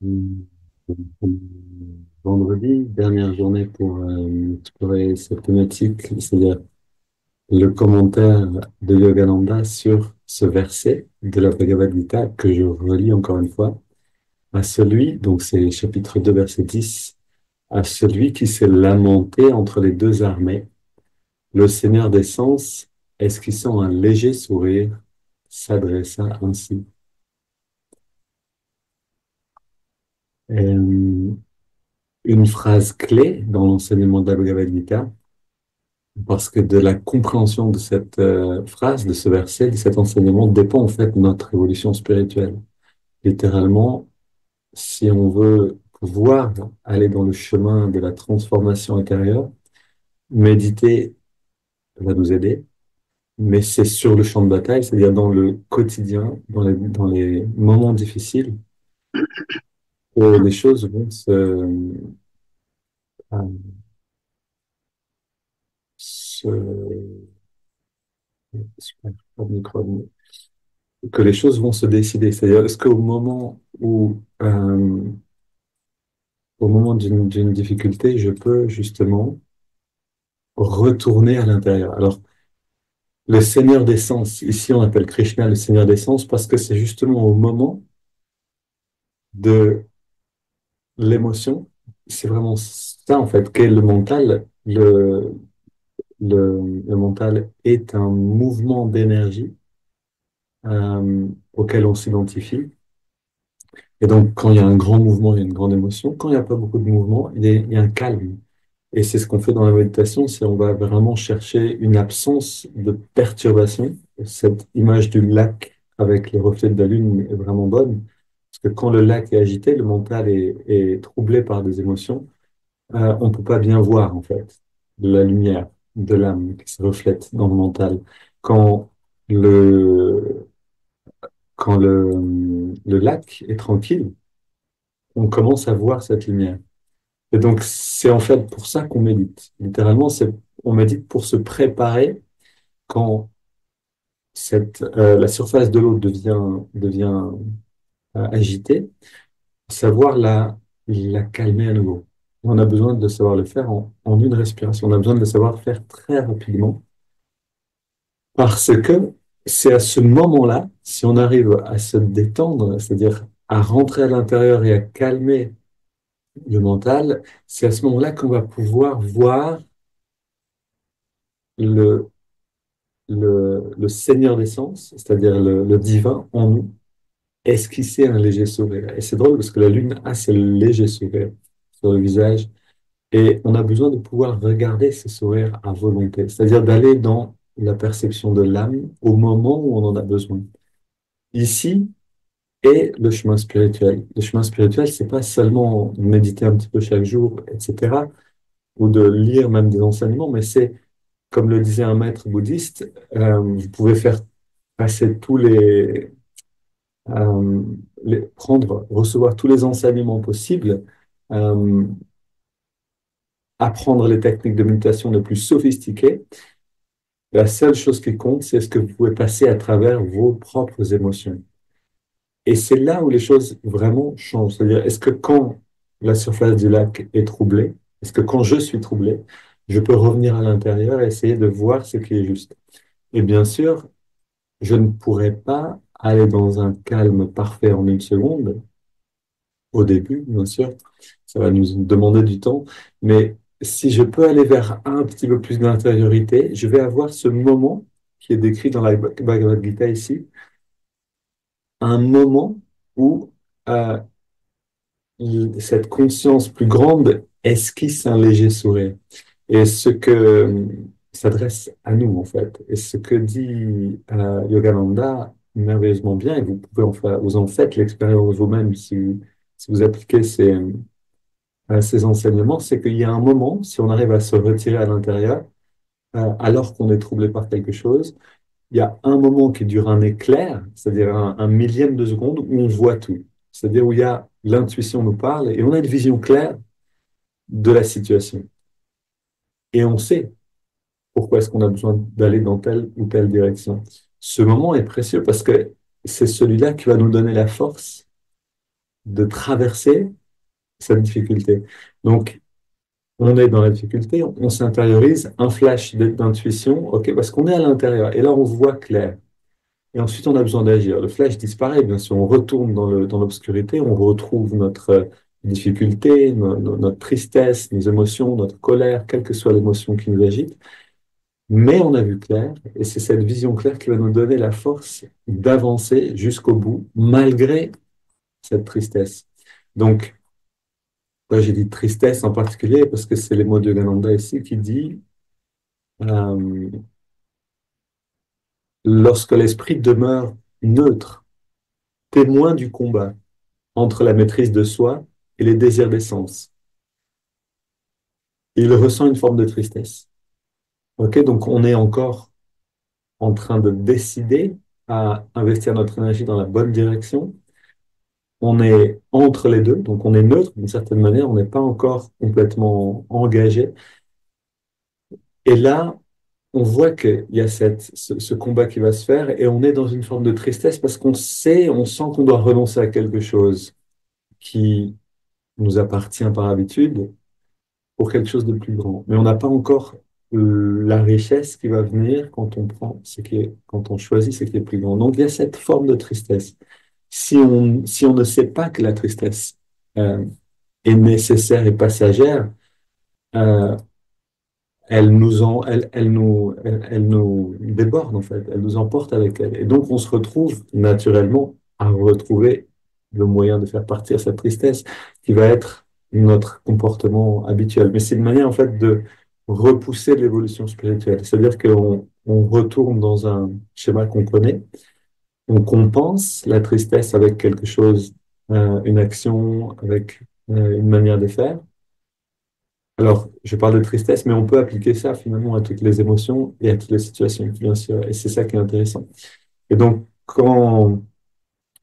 Hum, Vendredi, dernière journée pour explorer cette thématique, c'est-à-dire le commentaire de Yogananda sur ce verset de la Bhagavad Gita que je relis encore une fois à celui, donc c'est chapitre 2 verset 10, à celui qui s'est lamenté entre les deux armées, le Seigneur des Sens, esquissant un léger sourire, s'adressa ainsi. Euh, une phrase clé dans l'enseignement de la Bhagavad Gita, parce que de la compréhension de cette phrase, de ce verset, de cet enseignement, dépend en fait de notre évolution spirituelle. Littéralement, si on veut pouvoir aller dans le chemin de la transformation intérieure, méditer va nous aider, mais c'est sur le champ de bataille, c'est-à-dire dans le quotidien, dans les moments difficiles, où les choses vont se, super, pas de micro, que les choses vont se décider. C'est-à-dire, est-ce qu'au moment où, au moment d'une difficulté, je peux justement retourner à l'intérieur. Alors, le Seigneur des Sens, ici on appelle Krishna le Seigneur des Sens parce que c'est justement au moment de l'émotion, c'est vraiment ça en fait, qu'est le mental. Le mental est un mouvement d'énergie auquel on s'identifie. Et donc, quand il y a un grand mouvement, il y a une grande émotion. Quand il n'y a pas beaucoup de mouvement, il y a un calme. Et c'est ce qu'on fait dans la méditation, c'est on va vraiment chercher une absence de perturbation. Cette image du lac avec les reflets de la lune est vraiment bonne. Parce que quand le lac est agité, le mental est troublé par des émotions. On ne peut pas bien voir, en fait, la lumière de l'âme qui se reflète dans le mental. Quand le, quand le lac est tranquille, on commence à voir cette lumière. Et donc, c'est en fait pour ça qu'on médite. Littéralement, on médite pour se préparer quand la surface de l'eau devient agitée, savoir la calmer à nouveau. On a besoin de savoir le faire en une respiration. On a besoin de le savoir faire très rapidement parce que c'est à ce moment-là, si on arrive à se détendre, c'est-à-dire à rentrer à l'intérieur et à calmer le mental, c'est à ce moment-là qu'on va pouvoir voir le, le Seigneur des sens, c'est-à-dire le divin en nous, esquisser un léger sourire. Et c'est drôle parce que la lune a ce léger sourire sur le visage et on a besoin de pouvoir regarder ce sourire à volonté, c'est-à-dire d'aller dans la perception de l'âme au moment où on en a besoin. Ici est le chemin spirituel. Le chemin spirituel, c'est pas seulement méditer un petit peu chaque jour, etc., ou de lire même des enseignements, mais c'est, comme le disait un maître bouddhiste, vous pouvez faire passer euh, recevoir tous les enseignements possibles, euh, apprendre les techniques de méditation les plus sophistiquées. La seule chose qui compte, c'est ce que vous pouvez passer à travers vos propres émotions. Et c'est là où les choses vraiment changent. C'est-à-dire, est-ce que quand la surface du lac est troublée, est-ce que quand je suis troublé, je peux revenir à l'intérieur et essayer de voir ce qui est juste? Et bien sûr, je ne pourrais pas aller dans un calme parfait en une seconde, au début, bien sûr. Ça va nous demander du temps. Mais si je peux aller vers un petit peu plus d'intériorité, je vais avoir ce moment qui est décrit dans la Bhagavad Gita ici, un moment où euh, cette conscience plus grande esquisse un léger sourire. Et ce que s'adresse à nous, en fait. Et ce que dit Yogananda merveilleusement bien, et vous pouvez vous en faites l'expérience vous-même si vous appliquez ces enseignements, c'est qu'il y a un moment, si on arrive à se retirer à l'intérieur, alors qu'on est troublé par quelque chose, il y a un moment qui dure un éclair, c'est-à-dire un millième de seconde où on voit tout. C'est-à-dire où il y a l'intuition nous parle et on a une vision claire de la situation. Et on sait pourquoi est-ce qu'on a besoin d'aller dans telle ou telle direction. Ce moment est précieux parce que c'est celui-là qui va nous donner la force de traverser cette difficulté. Donc, on est dans la difficulté, on s'intériorise, un flash d'intuition, ok, parce qu'on est à l'intérieur, et là on voit clair. Et ensuite, on a besoin d'agir. Le flash disparaît, bien sûr, on retourne dans l'obscurité, on retrouve notre difficulté, notre tristesse, nos émotions, notre colère, quelle que soit l'émotion qui nous agite. Mais on a vu clair, et c'est cette vision claire qui va nous donner la force d'avancer jusqu'au bout, malgré cette tristesse. Donc, là, j'ai dit tristesse en particulier parce que c'est les mots de Yogananda ici qui dit euh, lorsque l'esprit demeure neutre, témoin du combat entre la maîtrise de soi et les désirs des sens, il ressent une forme de tristesse. Ok, donc on est encore en train de décider à investir notre énergie dans la bonne direction. On est entre les deux, donc on est neutre d'une certaine manière, on n'est pas encore complètement engagé. Et là, on voit qu'il y a ce combat qui va se faire et on est dans une forme de tristesse parce qu'on sait, on sent qu'on doit renoncer à quelque chose qui nous appartient par habitude pour quelque chose de plus grand. Mais on n'a pas encore la richesse qui va venir quand on prend quand on choisit ce qui est plus grand. Donc il y a cette forme de tristesse. Si on ne sait pas que la tristesse est nécessaire et passagère, euh, elle nous déborde en fait, elle nous emporte avec elle. Et donc on se retrouve naturellement à retrouver le moyen de faire partir cette tristesse qui va être notre comportement habituel. Mais c'est une manière en fait de repousser l'évolution spirituelle. C'est-à-dire on retourne dans un schéma qu'on connaît, on compense la tristesse avec quelque chose, une action, avec une manière de faire. Alors, je parle de tristesse, mais on peut appliquer ça finalement à toutes les émotions et à toutes les situations, bien sûr. Et c'est ça qui est intéressant. Et donc, quand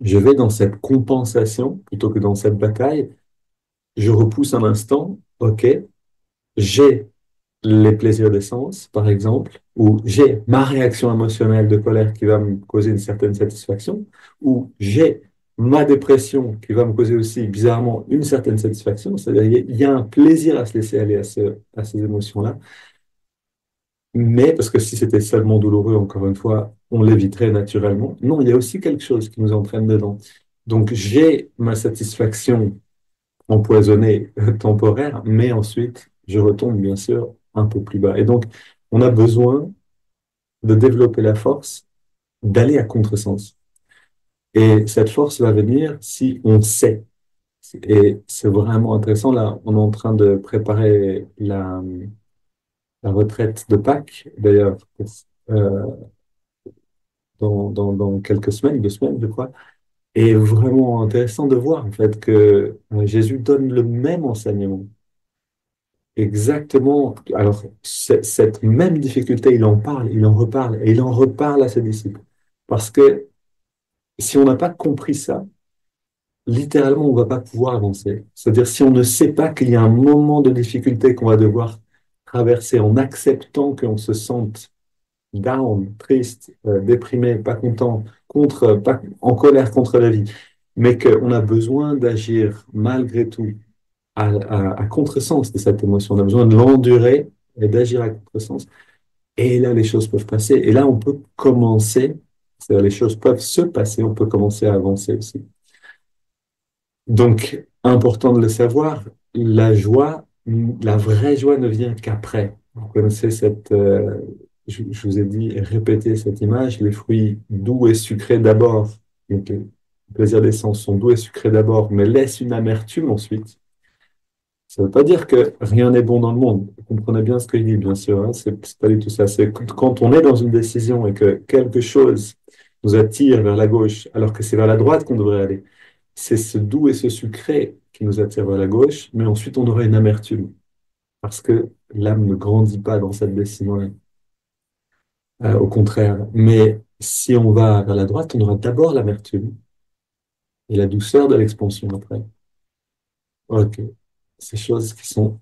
je vais dans cette compensation plutôt que dans cette bataille, je repousse un instant, ok, j'ai les plaisirs des sens, par exemple, ou j'ai ma réaction émotionnelle de colère qui va me causer une certaine satisfaction, ou j'ai ma dépression qui va me causer aussi bizarrement une certaine satisfaction, c'est-à-dire il y a un plaisir à se laisser aller à ces émotions-là, mais parce que si c'était seulement douloureux, encore une fois, on l'éviterait naturellement. Non, il y a aussi quelque chose qui nous entraîne dedans. Donc j'ai ma satisfaction empoisonnée temporaire, mais ensuite je retombe bien sûr un peu plus bas. Et donc on a besoin de développer la force d'aller à contresens. Et cette force va venir si on sait. Et c'est vraiment intéressant. Là, on est en train de préparer la retraite de Pâques, d'ailleurs, euh, dans quelques semaines, 2 semaines, je crois. Et vraiment intéressant de voir, en fait, que Jésus donne le même enseignement. Exactement. Alors, cette même difficulté, il en parle, il en reparle, et il en reparle à ses disciples. Parce que si on n'a pas compris ça, littéralement, on ne va pas pouvoir avancer. C'est-à-dire, si on ne sait pas qu'il y a un moment de difficulté qu'on va devoir traverser en acceptant qu'on se sente down, triste, déprimé, pas content, pas, en colère contre la vie, mais qu'on a besoin d'agir malgré tout à contresens de cette émotion. On a besoin de l'endurer et d'agir à contresens. Et là, les choses peuvent passer. Et là, on peut commencer, c'est-à-dire les choses peuvent se passer, on peut commencer à avancer aussi. Donc, important de le savoir, la joie, la vraie joie ne vient qu'après. Vous connaissez je vous ai dit, répéter cette image, les fruits doux et sucrés d'abord, donc les plaisirs des sens sont doux et sucrés d'abord, mais laissent une amertume ensuite. Ça ne veut pas dire que rien n'est bon dans le monde. Vous comprenez bien ce que je dis, bien sûr. Hein, c'est pas du tout ça. C'est quand on est dans une décision et que quelque chose nous attire vers la gauche, alors que c'est vers la droite qu'on devrait aller. C'est ce doux et ce sucré qui nous attire vers la gauche, mais ensuite on aura une amertume parce que l'âme ne grandit pas dans cette décision-là. Au contraire. Mais si on va vers la droite, on aura d'abord l'amertume et la douceur de l'expansion après. Ok. Ces choses qui sont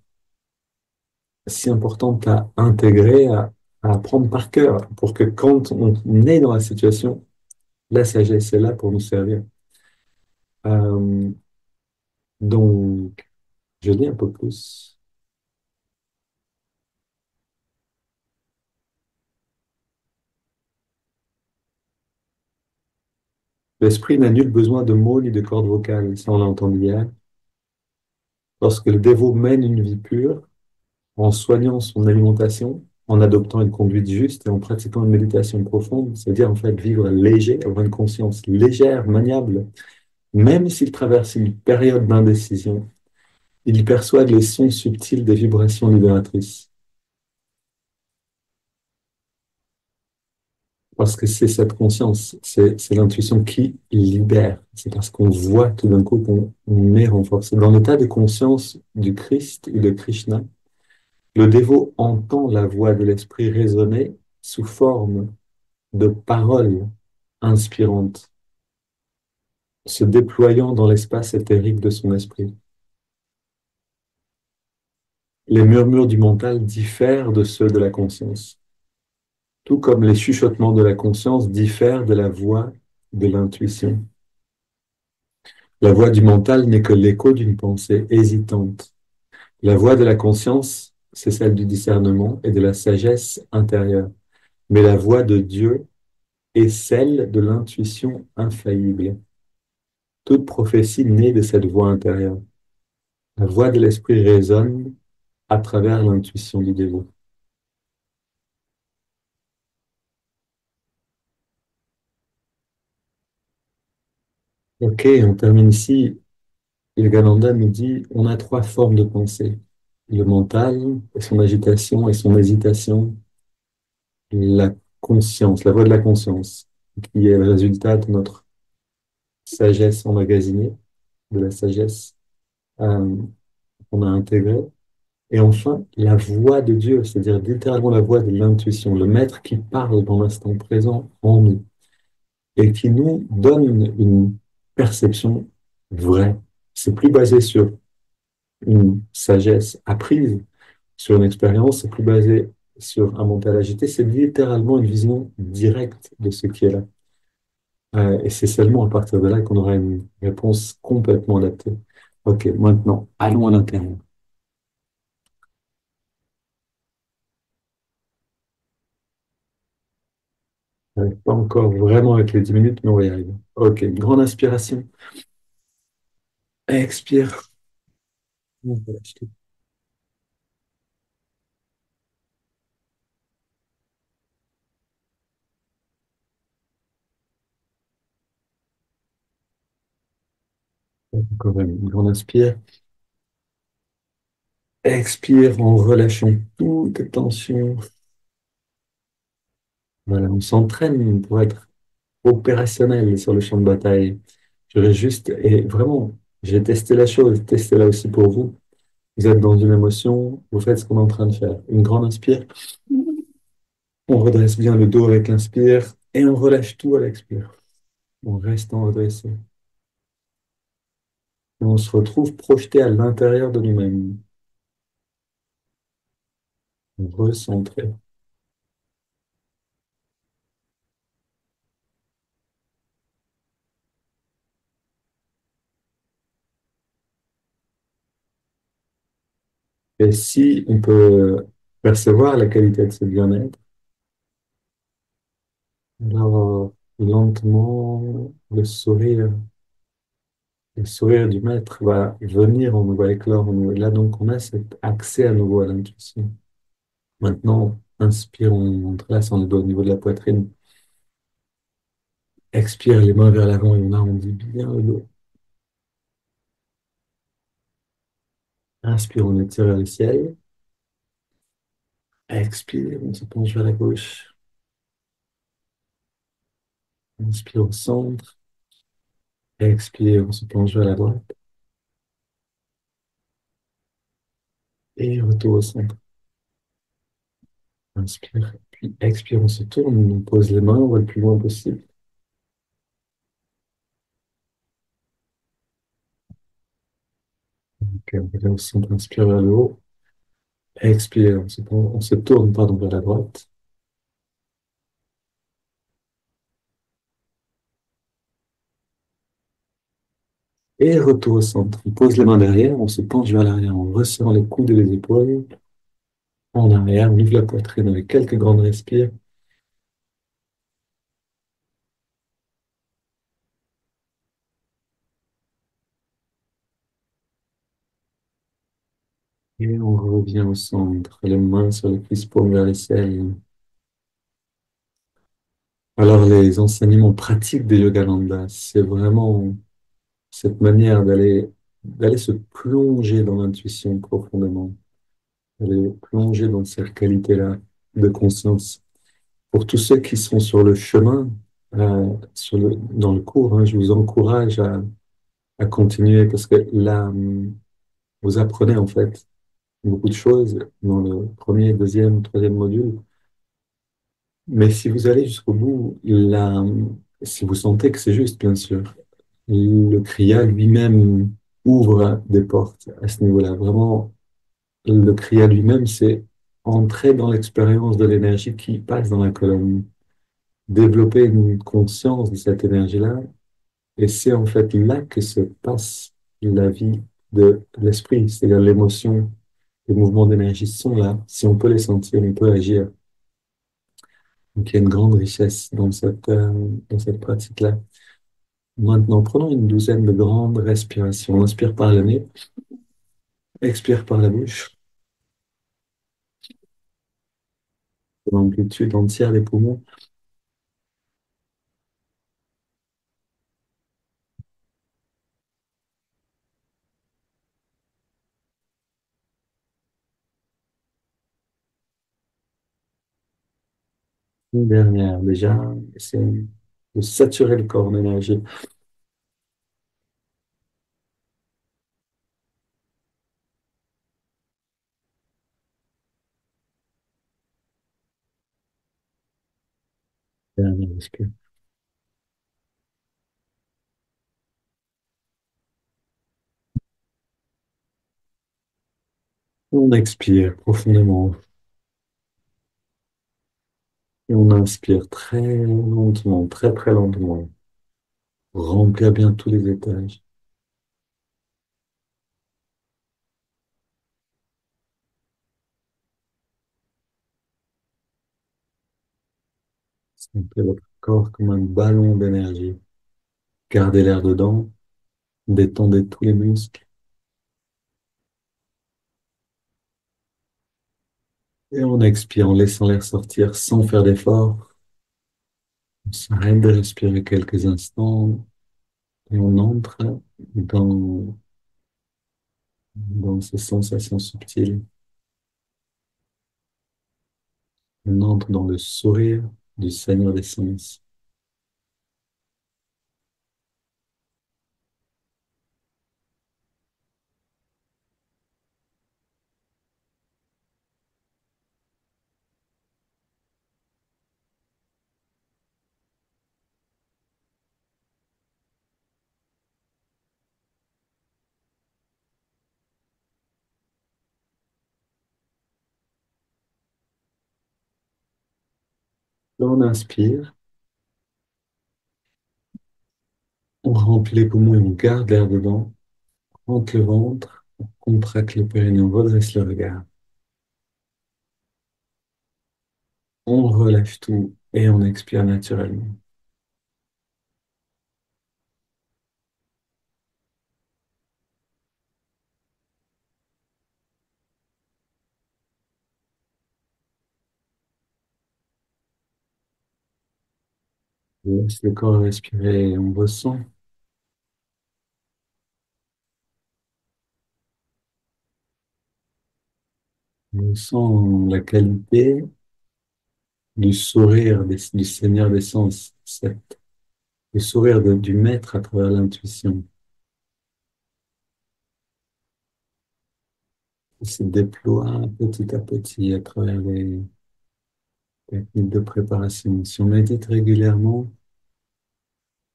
si importante à intégrer, à apprendre par cœur, pour que quand on est dans la situation, la sagesse est là pour nous servir. Euh, Donc, je lis un peu plus. L'esprit n'a nul besoin de mots ni de cordes vocales, ça on l'a entendu hier. Lorsque le dévot mène une vie pure, en soignant son alimentation, en adoptant une conduite juste et en pratiquant une méditation profonde, c'est-à-dire en fait vivre léger, avoir une conscience légère, maniable, même s'il traverse une période d'indécision, il perçoit les sons subtils des vibrations libératrices. Parce que c'est cette conscience, c'est l'intuition qui libère. C'est parce qu'on voit tout d'un coup qu'on est renforcé. Dans l'état de conscience du Christ ou de Krishna, le dévot entend la voix de l'esprit résonner sous forme de paroles inspirantes, se déployant dans l'espace éthérique de son esprit. Les murmures du mental diffèrent de ceux de la conscience, tout comme les chuchotements de la conscience diffèrent de la voix de l'intuition. La voix du mental n'est que l'écho d'une pensée hésitante. La voix de la conscience, c'est celle du discernement et de la sagesse intérieure. Mais la voix de Dieu est celle de l'intuition infaillible. Toute prophétie naît de cette voix intérieure. La voix de l'esprit résonne à travers l'intuition du dévot. Ok, on termine ici. Yogananda nous dit, on a trois formes de pensée. Le mental, et son agitation et son hésitation. La conscience, la voix de la conscience, qui est le résultat de notre sagesse emmagasinée, de la sagesse euh, qu'on a intégrée. Et enfin, la voix de Dieu, c'est-à-dire littéralement la voix de l'intuition, le maître qui parle dans l'instant présent en nous et qui nous donne une perception vraie. C'est plus basé sur une sagesse apprise, sur une expérience, c'est plus basé sur un mental agité, c'est littéralement une vision directe de ce qui est là. Et c'est seulement à partir de là qu'on aura une réponse complètement adaptée. Ok, maintenant, allons à l'intérieur. Pas encore vraiment avec les 10 minutes, mais on va y arriver. Ok, grande inspiration. Expire. Voilà, je te encore une grande inspire. Expire en relâchant toute tension. Voilà, on s'entraîne pour être opérationnel sur le champ de bataille. Je vais juste, et vraiment, j'ai testé la chose, testez-la aussi pour vous. Vous êtes dans une émotion, vous faites ce qu'on est en train de faire. Une grande inspire, on redresse bien le dos avec l'inspire et on relâche tout à l'expire. On reste en redressé. Et on se retrouve projeté à l'intérieur de nous-mêmes, recentré. Et si on peut percevoir la qualité de ce bien-être, alors lentement, le sourire du maître va venir en nous, va éclore en nous. Et là, donc, on a cet accès à nouveau à l'intuition. Maintenant, inspire, on trace en au niveau de la poitrine. Expire les mains vers l'avant et on arrondit bien le dos. Inspire, on étire vers le ciel. Expire, on se penche vers la gauche. Inspire au centre. Expire, on se penche vers la droite. Et retour au centre. Inspire, puis expire, on se tourne, on pose les mains, on va le plus loin possible. Ok, on revient au centre, inspire vers le haut. Expire, on se tourne pardon, vers la droite. Et retour au centre. On pose les mains derrière, on se penche vers l'arrière, on resserre les coudes et les épaules. En arrière, on ouvre la poitrine avec quelques grandes respires. Et on revient au centre, les mains sur les cuisses, paumes vers les selles. Alors, les enseignements pratiques des Yogananda, c'est vraiment cette manière d'aller se plonger dans l'intuition profondément, d'aller plonger dans cette qualité-là de conscience. Pour tous ceux qui sont sur le chemin, dans le cours, hein, je vous encourage à continuer parce que là, vous apprenez en fait beaucoup de choses dans le premier, deuxième, troisième module. Mais si vous allez jusqu'au bout, là, si vous sentez que c'est juste, bien sûr, le Kriya lui-même ouvre des portes à ce niveau-là. Vraiment, le Kriya lui-même, c'est entrer dans l'expérience de l'énergie qui passe dans la colonne, développer une conscience de cette énergie-là. Et c'est en fait là que se passe la vie de l'esprit, c'est-à-dire l'émotion, les mouvements d'énergie sont là. Si on peut les sentir, on peut agir. Donc il y a une grande richesse dans cette pratique-là. Maintenant, prenons une douzaine de grandes respirations. On inspire par le nez, expire par la bouche, pour l'amplitude entière des poumons. Une dernière, déjà, c'est de saturer le corps en énergie. Dernière, expire. On expire profondément et on inspire très lentement, très très lentement. Remplir bien tous les étages. Sentez votre corps comme un ballon d'énergie. Gardez l'air dedans, détendez tous les muscles et on expire en laissant l'air sortir sans faire d'effort. On s'arrête de respirer quelques instants et on entre dans, dans ces sensations subtiles. On entre dans le sourire du Seigneur des Sens. Là, on inspire, on remplit les poumons et on garde l'air dedans. On rentre le ventre, on contracte le périnée, on redresse le regard. On relâche tout et on expire naturellement. On laisse le corps respirer et on ressent la qualité du sourire du Seigneur des Sens, le sourire du Maître à travers l'intuition. Il se déploie petit à petit à travers les techniques de préparation. Si on médite régulièrement,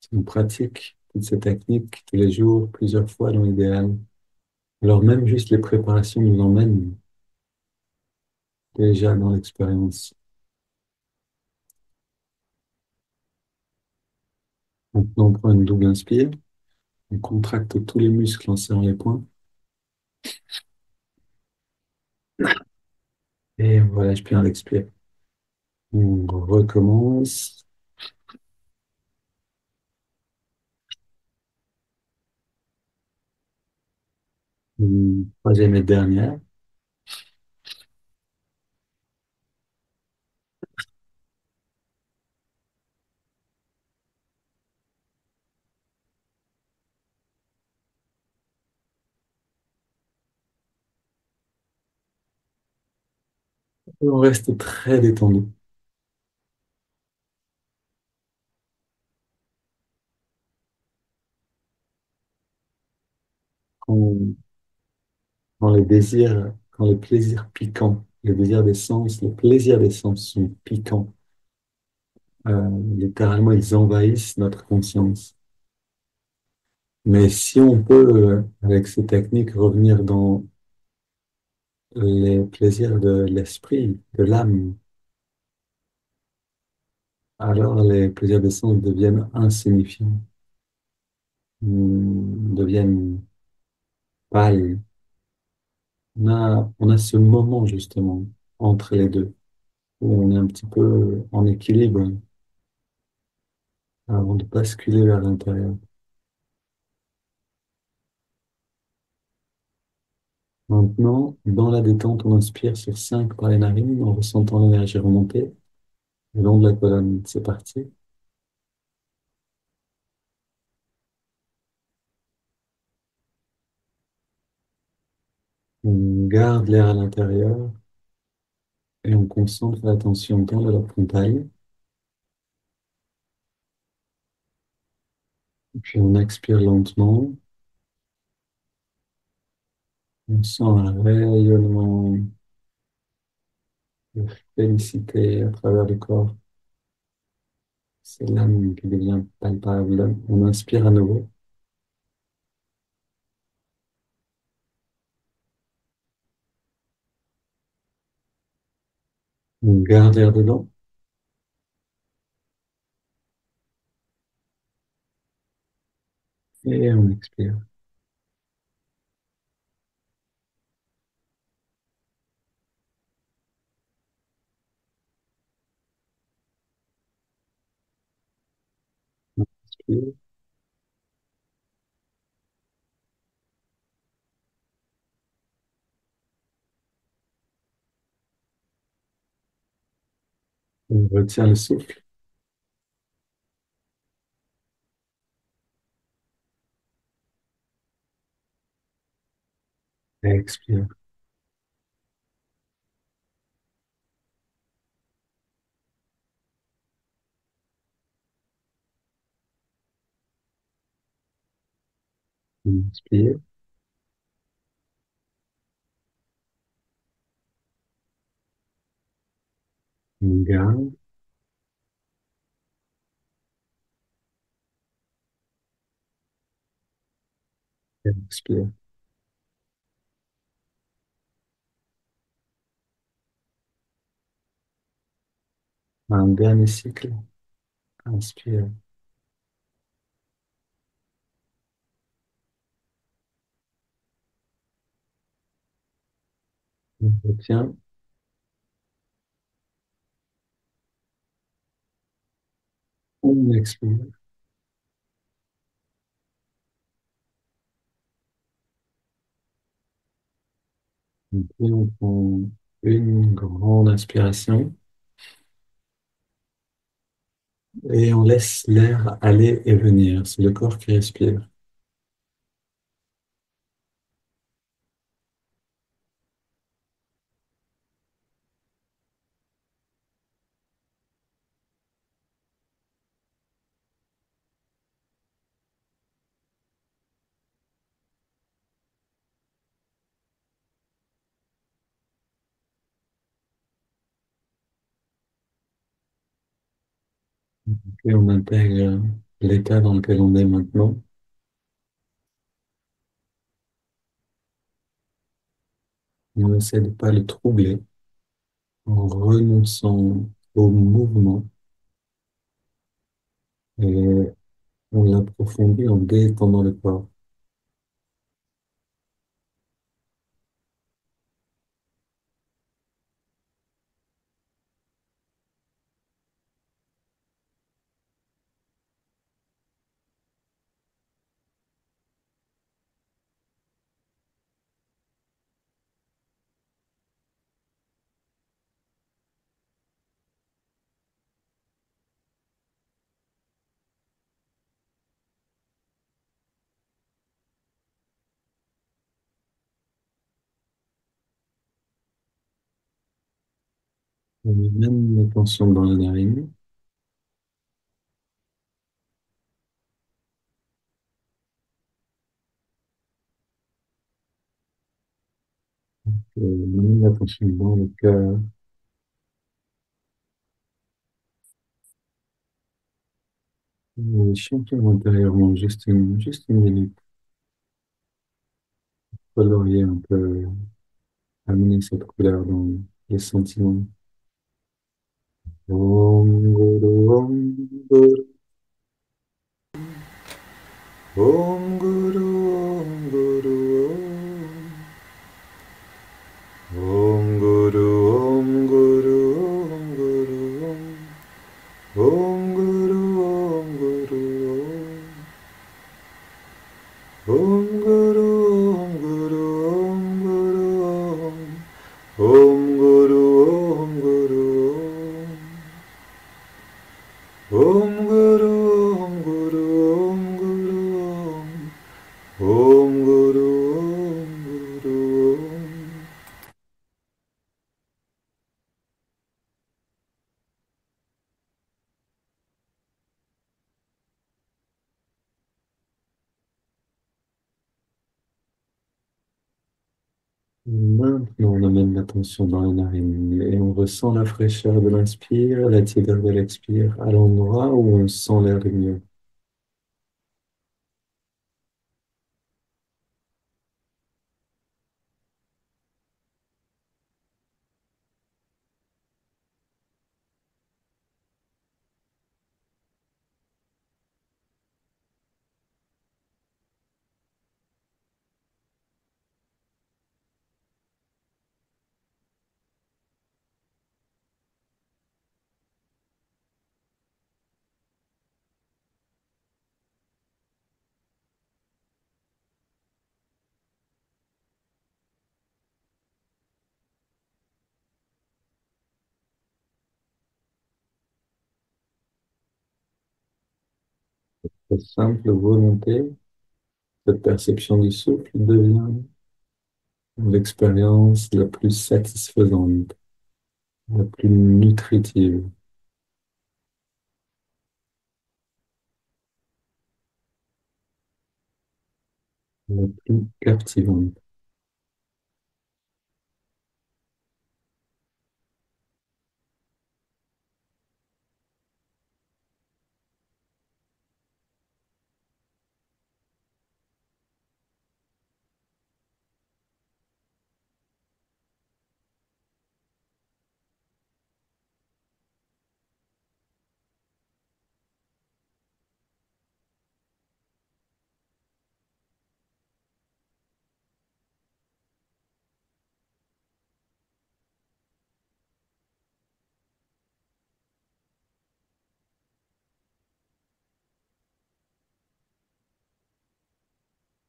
si on pratique toutes ces techniques tous les jours, plusieurs fois dans l'idéal, alors même juste les préparations nous emmènent déjà dans l'expérience. Maintenant, on prend une double inspire. On contracte tous les muscles en serrant les poings. Et voilà, je puis en expirer. On recommence. Troisième et dernière. Et on reste très détendu. Quand, quand les désirs, quand les plaisirs piquants, les désirs des sens, les plaisirs des sens sont piquants, littéralement, ils envahissent notre conscience. Mais si on peut, avec ces techniques, revenir dans les plaisirs de l'esprit, de l'âme, alors les plaisirs des sens deviennent insignifiants, deviennent pâles. On a ce moment justement entre les deux, où on est un petit peu en équilibre avant de basculer vers l'intérieur. Maintenant, dans la détente, on inspire sur 5 par les narines en ressentant l'énergie remonter le long de la colonne. C'est parti. On garde l'air à l'intérieur et on concentre l'attention dans la frontale. Puis on expire lentement. On sent un rayonnement de félicité à travers le corps. C'est l'âme qui devient palpable. On inspire à nouveau. On garde l'air dedans et on expire. On inspire. On retient le souffle et expire. On inspire. On garde et on expire. Un dernier cycle. Inspire. On retient. On expire. Et puis on prend une grande inspiration et on laisse l'air aller et venir. C'est le corps qui respire. Et on intègre l'état dans lequel on est maintenant. On essaie de ne pas le troubler en renonçant au mouvement et On l'approfondit en détendant le corps. On met même l'attention dans la narine. On met l'attention dans le cœur. Et chantons intérieurement juste une minute. Colorier un peu, amener cette couleur dans les sentiments. Om Guru Om Guru Om Guru Om Guru Om Guru Om Guru Om Guru Om Guru Om Guru Om Guru Om Guru Om Guru Om Guru Om Guru Om Guru Om Guru Om Guru Om Guru Om Guru. Maintenant, on amène l'attention dans les narines et on ressent la fraîcheur de l'inspire, la tiédeur de l'expire à l'endroit où on sent l'air de mieux. Cette simple volonté, cette perception du souffle devient l'expérience la plus satisfaisante, la plus nutritive, la plus captivante.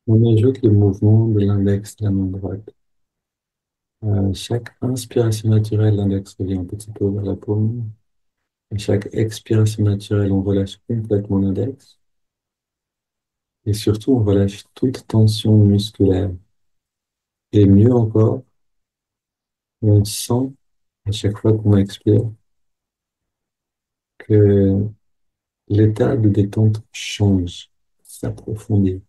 On ajoute le mouvement de l'index de la main droite. Chaque inspiration naturelle, l'index revient un petit peu vers la paume. À chaque expiration naturelle, on relâche complètement l'index. Et surtout, on relâche toute tension musculaire. Et mieux encore, on sent à chaque fois qu'on expire que l'état de détente change, s'approfondit.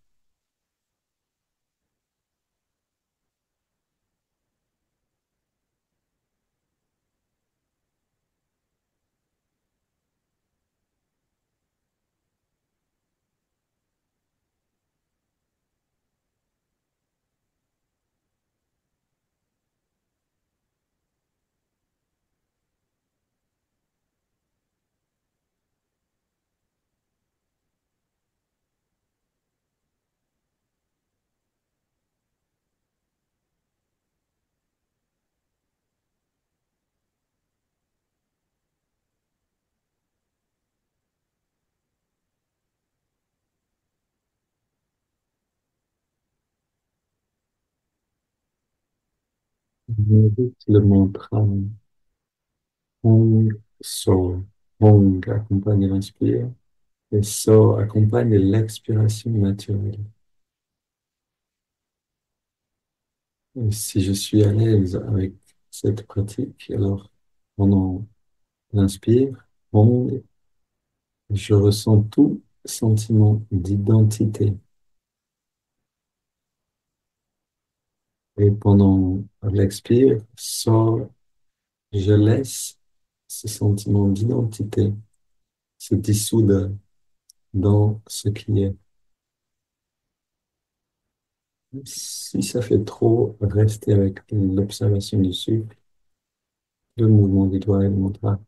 Médite le mantra Hong So. Hong accompagne l'inspire et So accompagne l'expiration naturelle. Et si je suis à l'aise avec cette pratique, alors pendant l'inspire, Hong, je ressens tout sentiment d'identité. Et pendant l'expire, So, je laisse ce sentiment d'identité se dissoudre dans ce qui est. Si ça fait trop, rester avec l'observation du souffle, le mouvement des doigts et le mantra.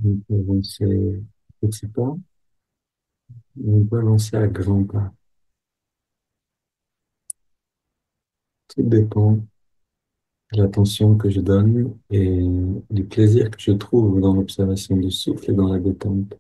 On peut avancer à petits pas, on peut avancer à grands pas. Tout dépend de l'attention que je donne et du plaisir que je trouve dans l'observation du souffle et dans la détente.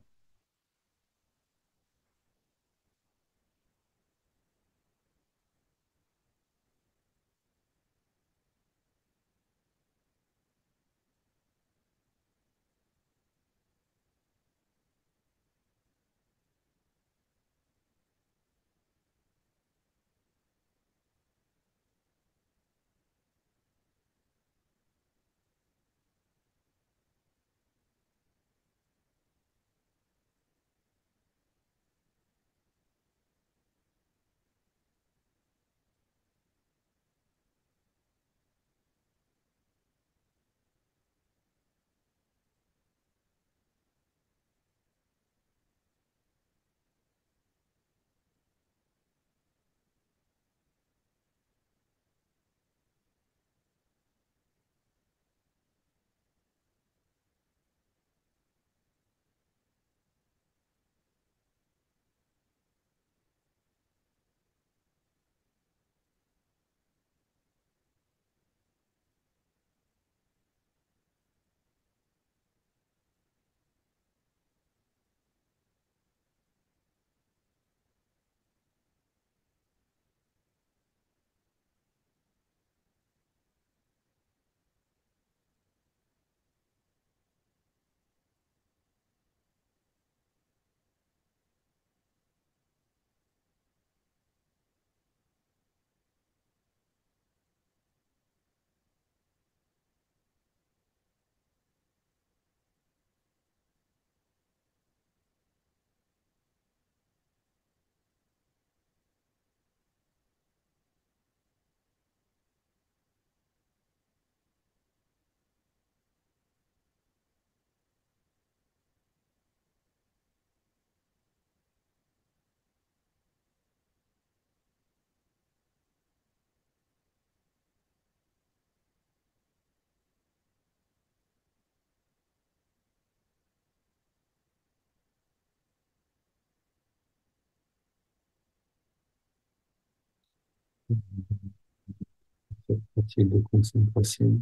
cette pratique de concentration.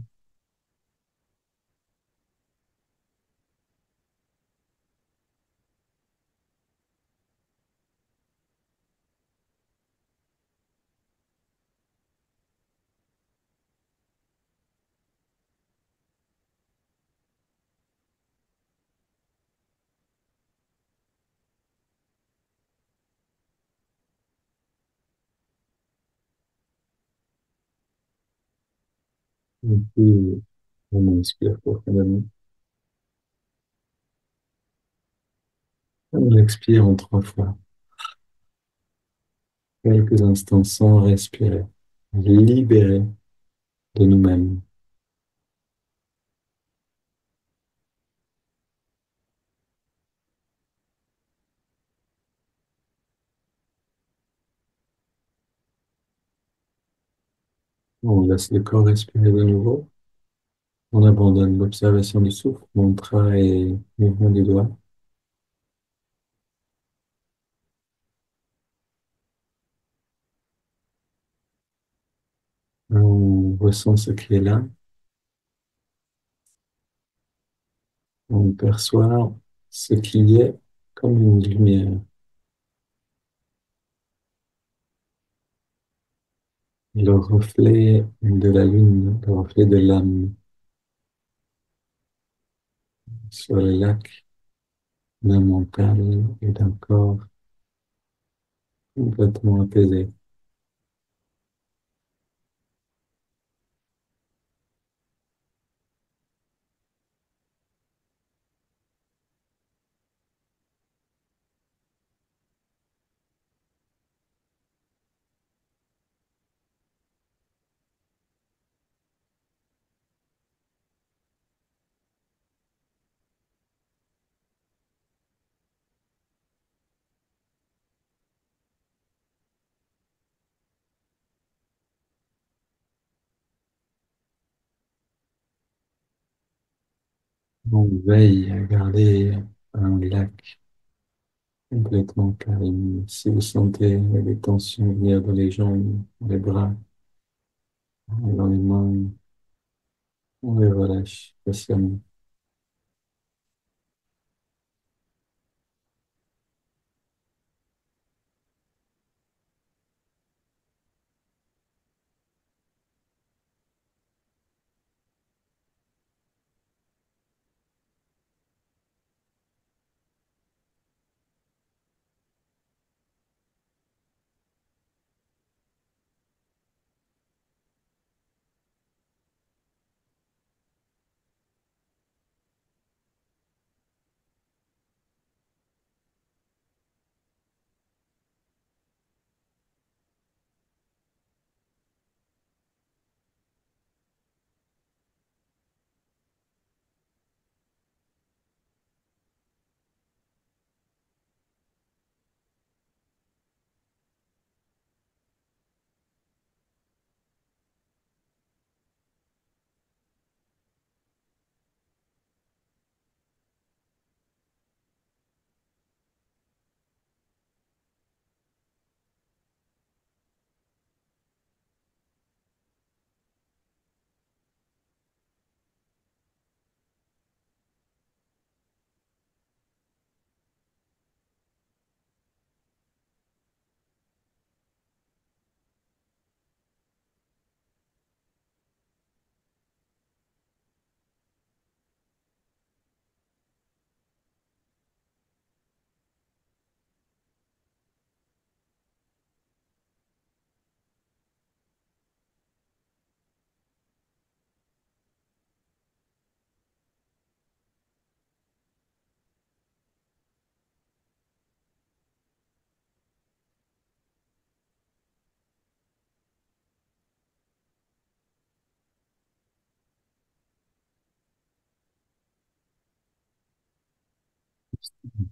Et puis, on inspire profondément. On expire en 3 fois. Quelques instants sans respirer. Libérés de nous-mêmes. On laisse le corps respirer de nouveau. On abandonne l'observation du souffle, mantra et mouvement du doigt. On ressent ce qui est là. On perçoit ce qui est comme une lumière, le reflet de la lune, le reflet de l'âme sur le lac d'un mental et d'un corps complètement apaisé. On veille à garder un lac complètement calme. Si vous sentez des tensions venir dans les jambes, dans les bras, dans les mains, on les relâche patiemment.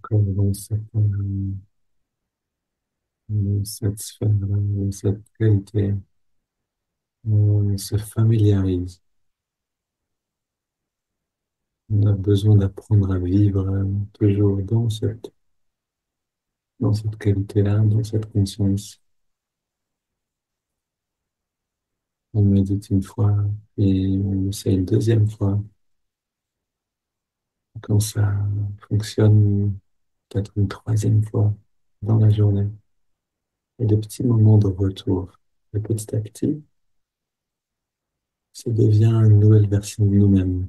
Encore dans cette sphère-là, dans cette qualité, on se familiarise. On a besoin d'apprendre à vivre toujours dans cette qualité-là, dans cette conscience. On médite une fois, et on essaie une deuxième fois. Quand ça fonctionne, peut-être une troisième fois dans la journée. Et des petits moments de retour. Et petit à petit, ça devient une nouvelle version de nous-mêmes.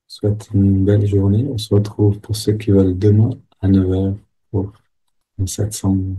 Soit une belle journée. On se retrouve pour ceux qui veulent demain à 9 heures pour un satsang.